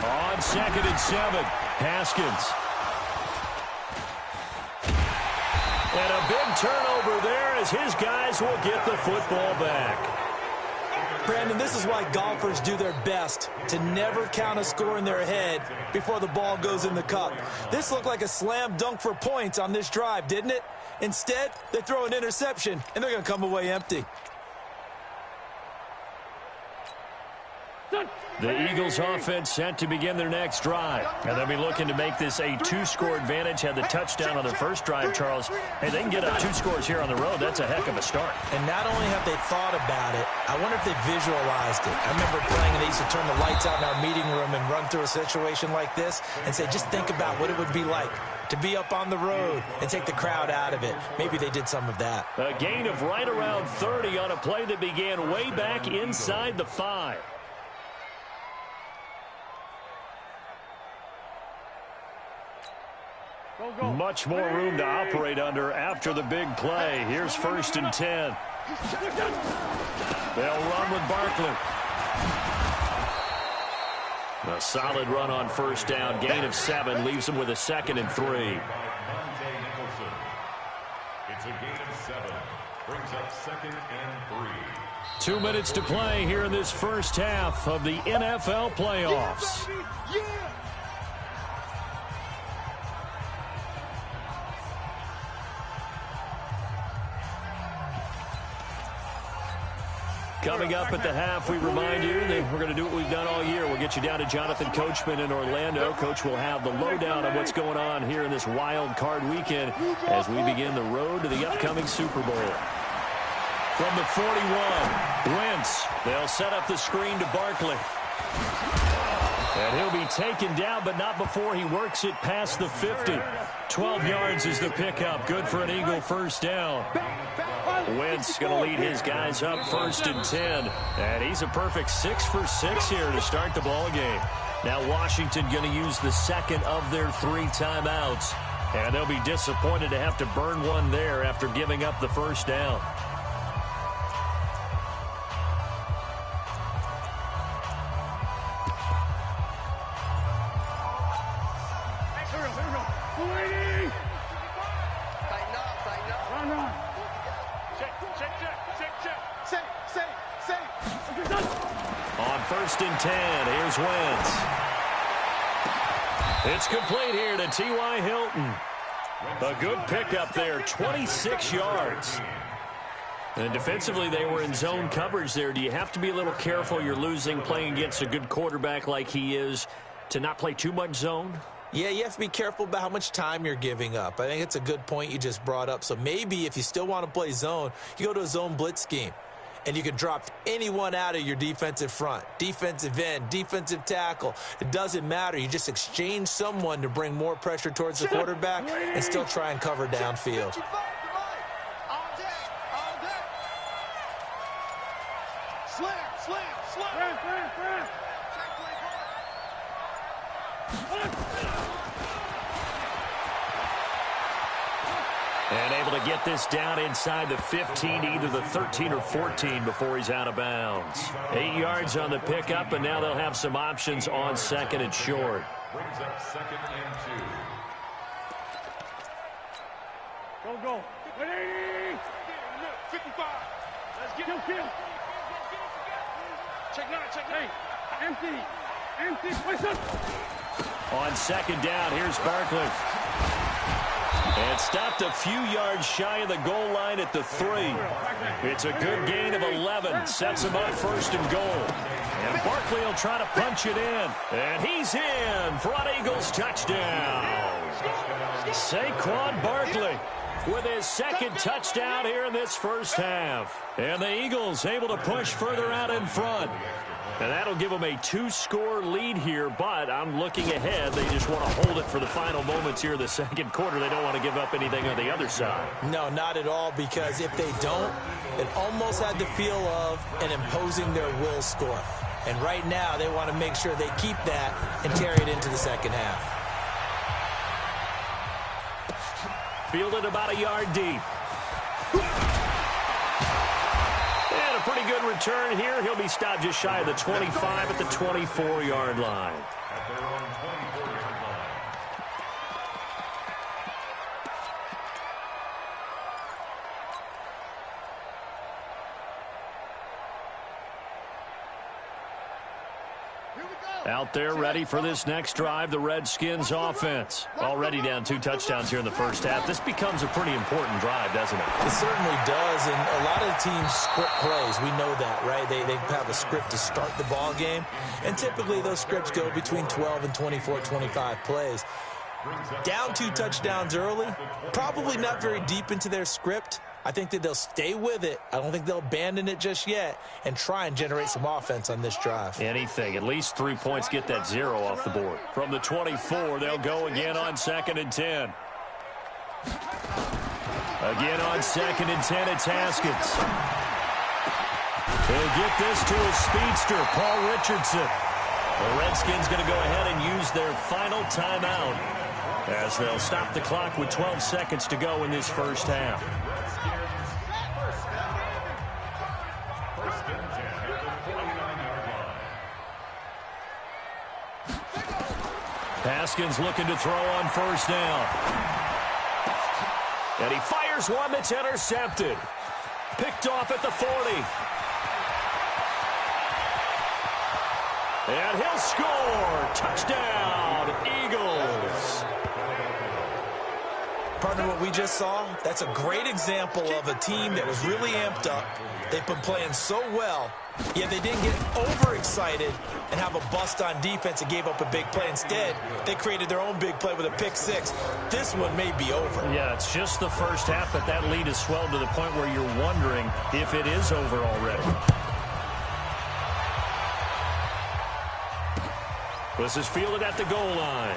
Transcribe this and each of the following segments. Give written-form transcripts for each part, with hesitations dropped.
On 2nd and 7, Haskins. And a big turnover there as his guys will get the football back. Brandon, this is why golfers do their best to never count a score in their head before the ball goes in the cup. This looked like a slam dunk for points on this drive, didn't it? Instead, they throw an interception, and they're going to come away empty. The Eagles offense set to begin their next drive. And they'll be looking to make this a 2-score advantage. Had the touchdown on their first drive, Charles. Hey, they can get up 2 scores here on the road. That's a heck of a start. And not only have they thought about it, I wonder if they visualized it. I remember playing, and they used to turn the lights out in our meeting room and run through a situation like this and say, just think about what it would be like to be up on the road and take the crowd out of it. Maybe they did some of that. A gain of right around 30 on a play that began way back inside the 5. Much more room to operate under after the big play. Here's 1st and 10. They'll run with Barkley. A solid run on 1st down. Gain of 7 leaves them with a 2nd and 3. It's a gain of 7. Brings up 2nd and 3. 2 minutes to play here in this first half of the NFL playoffs. Coming up at the half, we remind you that we're going to do what we've done all year. We'll get you down to Jonathan Coachman in Orlando. Coach will have the lowdown on what's going on here in this wild card weekend as we begin the road to the upcoming Super Bowl. From the 41, Wentz. They'll set up the screen to Barkley. And he'll be taken down, but not before he works it past the 50. 12 yards is the pickup. Good for an Eagle 1st down. Wentz going to lead his guys up 1st and 10. And he's a perfect 6 for 6 here to start the ball game. Now Washington going to use the 2nd of their 3 timeouts. And they'll be disappointed to have to burn one there after giving up the 1st down. On 1st and 10, here's Wentz. It's complete here to T.Y. Hilton. A good pickup there, 26 yards. And defensively, they were in zone coverage there. Do you have to be a little careful? You're losing, playing against a good quarterback like he is, to not play too much zone? Yeah, you have to be careful about how much time you're giving up. I think it's a good point you just brought up. So maybe if you still want to play zone, you go to a zone blitz scheme. And you can drop anyone out of your defensive front, defensive end, defensive tackle. It doesn't matter. You just exchange someone to bring more pressure towards the quarterback and still try and cover downfield. And able to get this down inside the 15, either the 13 or 14 before he's out of bounds. 8 yards on the pickup, and now they'll have some options on 2nd and short. Brings up 2nd and 2. Go. 55. Let's get him. Check 9. Hey, empty. Place up. On 2nd down, here's Barkley. And stopped a few yards shy of the goal line at the 3. It's a good gain of 11. Sets him up 1st and goal. And Barkley will try to punch it in. And he's in for an Eagles touchdown. Saquon Barkley with his 2nd touchdown here in this first half. And the Eagles able to push further out in front. And that'll give them a 2-score lead here, but I'm looking ahead. They just want to hold it for the final moments here in the 2nd quarter. They don't want to give up anything on the other side. No, not at all, because if they don't, it almost had the feel of an imposing their will score. And right now, they want to make sure they keep that and carry it into the 2nd half. Fielded about a yard deep. a pretty good return here. He'll be stopped just shy of the 25 at the 24-yard line. At their own 24-yard line. Out there ready for this next drive, the Redskins offense. Already down 2 touchdowns here in the first half. This becomes a pretty important drive, doesn't it? It certainly does, and a lot of teams script plays. We know that, right? They have a script to start the ball game, and typically those scripts go between 12 and 24, 25 plays. Down 2 touchdowns early, probably not very deep into their script. I think that they'll stay with it. I don't think they'll abandon it just yet and try and generate some offense on this drive. Anything. At least 3 points, get that 0 off the board. From the 24, they'll go again on 2nd and 10. Again on 2nd and 10, it's Haskins. He'll get this to his speedster, Paul Richardson. The Redskins going to go ahead and use their final timeout as they'll stop the clock with 12 seconds to go in this first half. Haskins looking to throw on 1st down. And he fires one that's intercepted. Picked off at the 40. And he'll score. Touchdown, Eagles. Partner, what we just saw, that's a great example of a team that was really amped up. They've been playing so well, yet they didn't get overexcited and have a bust on defense and gave up a big play. Instead, they created their own big play with a pick 6. This one may be over. Yeah, it's just the first half, but that lead has swelled to the point where you're wondering if it is over already. This is fielded at the goal line.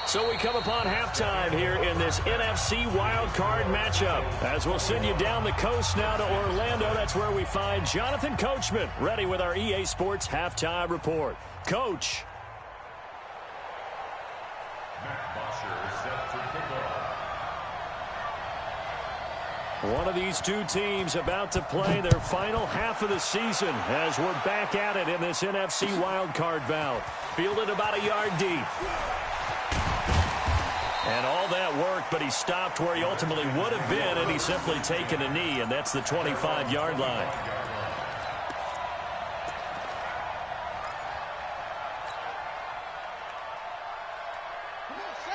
So we come upon halftime here in this NFC wildcard matchup. As we'll send you down the coast now to Orlando, that's where we find Jonathan Coachman, ready with our EA Sports halftime report. Coach. One of these two teams about to play their final half of the season as we're back at it in this NFC wildcard bout. Fielded about a yard deep. And all that work, but he stopped where he ultimately would have been, and he's simply taken a knee, and that's the 25-yard line.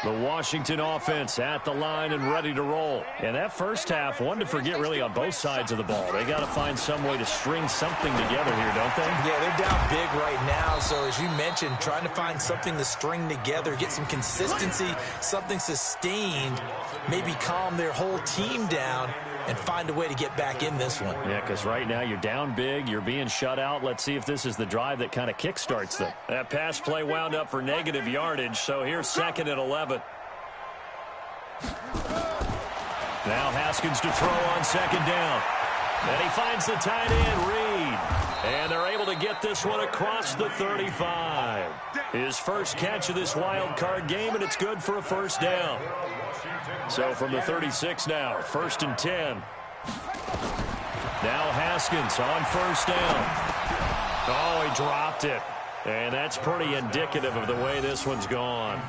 The Washington offense at the line and ready to roll. And that first half, one to forget really on both sides of the ball. They got to find some way to string something together here, don't they? Yeah, they're down big right now. So as you mentioned, trying to find something to string together, get some consistency, something sustained, maybe calm their whole team down and find a way to get back in this one. Yeah, because right now you're down big, you're being shut out. Let's see if this is the drive that kind of kickstarts them. That pass play wound up for negative yardage, so here's 2nd and 11. Now Haskins to throw on 2nd down. And he finds the tight end, Reed. And they're able to get this one across the 35. His first catch of this wild card game, and it's good for a 1st down. So from the 36 now, 1st and 10. Now Haskins on 1st down. Oh, he dropped it. And that's pretty indicative of the way this one's gone.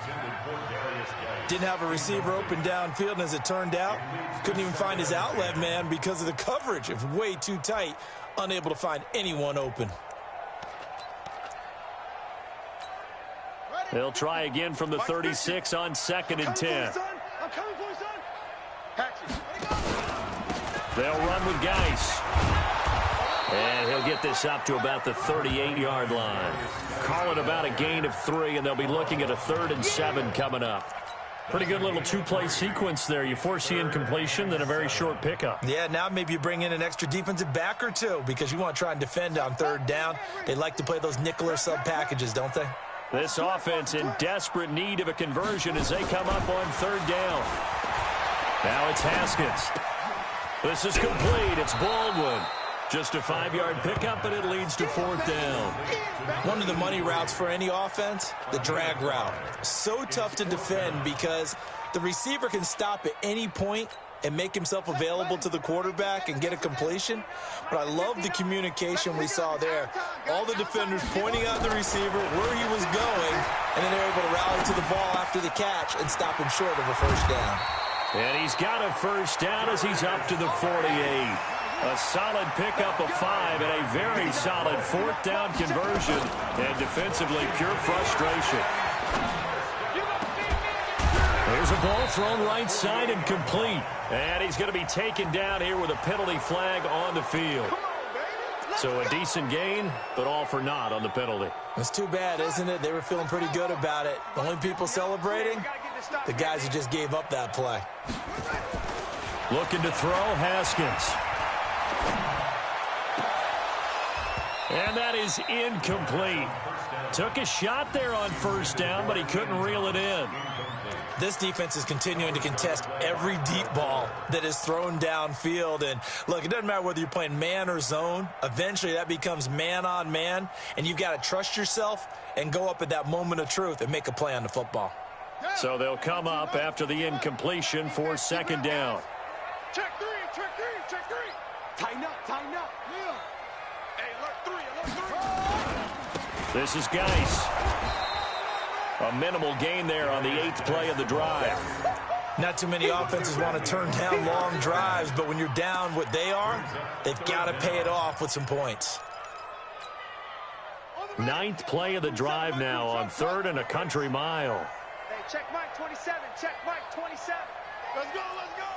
Didn't have a receiver open downfield, and as it turned out, couldn't even find his outlet man because of the coverage. It was way too tight, unable to find anyone open. They'll try again from the 36 on 2nd and 10. They'll run with Geis. And he'll get this up to about the 38-yard line. Call it about a gain of 3, and they'll be looking at a 3rd and 7 coming up. Pretty good little 2-play sequence there. You foresee incompletion, then a very short pickup. Yeah, now maybe you bring in an extra defensive back or two because you want to try and defend on 3rd down. They like to play those nickel or sub packages, don't they? This offense in desperate need of a conversion as they come up on 3rd down. Now it's Haskins. This is complete. It's Baldwin. Just a 5-yard pickup, and it leads to 4th down. One of the money routes for any offense, the drag route. So tough to defend because The receiver can stop at any point and make himself available to the quarterback and get a completion. But I love the communication we saw there. All the defenders pointing out the receiver where he was going, and then they're able to rally to the ball after the catch and stop him short of a first down. And he's got a first down as he's up to the 48. A solid pickup of 5 and a very solid fourth down conversion. And defensively, pure frustration. There's a ball thrown right side and complete. And he's going to be taken down here with a penalty flag on the field. So a decent gain, but all for naught on the penalty. It's too bad, isn't it? They were feeling pretty good about it. The only people celebrating, the guys who just gave up that play. Looking to throw, Haskins. And that is incomplete. Took a shot there on first down, but he couldn't reel it in. This defense is continuing to contest every deep ball that is thrown downfield. And, look, it doesn't matter whether you're playing man or zone. Eventually, that becomes man-on-man, and you've got to trust yourself and go up at that moment of truth and make a play on the football. So they'll come up after the incompletion for second down. Check three, check three, check three. Tighten up, tighten up. Yeah. Hey, alert 3, alert 3. This is Geis. A minimal gain there on the 8th play of the drive. Not too many offenses want to turn down long drives, but when you're down what they are, they've got to pay it off with some points. 9th play of the drive now on 3rd and a country mile. Hey, check Mike 27, check Mike 27. Let's go, let's go.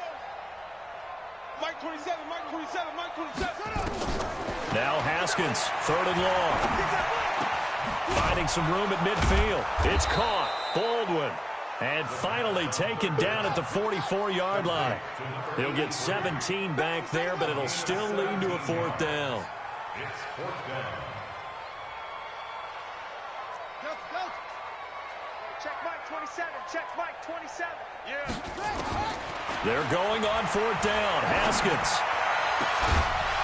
Mike 27, Mike 27, Mike 27. Now Haskins, 3rd and long. Finding some room at midfield. It's caught. Baldwin. And finally taken down at the 44-yard line. He'll get 17 back there, but it'll still lead to a 4th down. It's 4th down. Check Mike 27, check Mike 27. Yeah. They're going on 4th down. Haskins.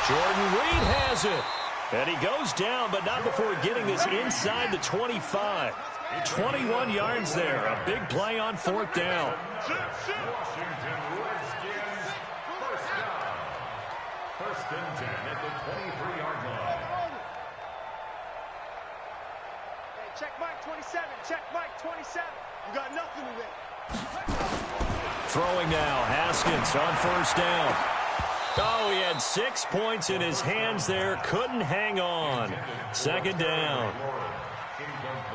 Jordan Reed has it. And he goes down, but not before getting this inside the 25. 21 yards there. A big play on 4th down. Washington Redskins, first down. 1st and 10 at the 23-yard line. Hey, check Mike 27, check Mike 27. You got nothing today. Throwing now. Haskins on 1st down. Oh, he had 6 points in his hands there. Couldn't hang on. 2nd down.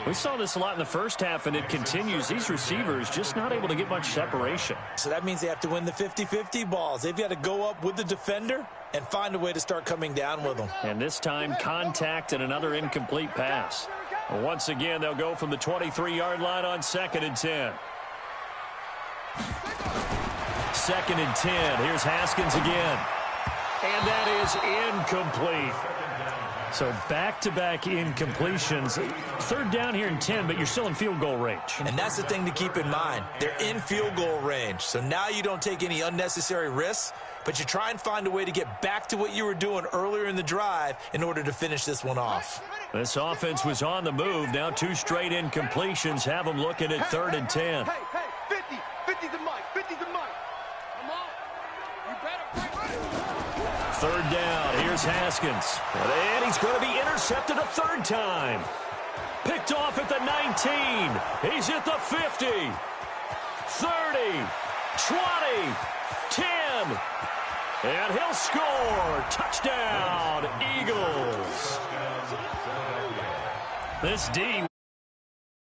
We saw this a lot in the first half, and it continues. These receivers just not able to get much separation. So that means they have to win the 50-50 balls. They've got to go up with the defender and find a way to start coming down with them. And this time, contact and another incomplete pass. Once again, they'll go from the 23-yard line on 2nd and 10. 2nd and 10. Here's Haskins again. And that is incomplete. So back-to-back incompletions. 3rd down here and 10, but you're still in field goal range. And that's the thing to keep in mind. They're in field goal range. So now you don't take any unnecessary risks, but you try and find a way to get back to what you were doing earlier in the drive in order to finish this one off. This offense was on the move. Now 2 straight incompletions have them looking at 3rd and 10. Hey, 50. 50's the mic. 50's the mic. Come on. You better break. 3rd down. Here's Haskins. And he's going to be intercepted a 3rd time. Picked off at the 19. He's at the 50. 30. 20. 10. And he'll score. Touchdown, Eagles. This D.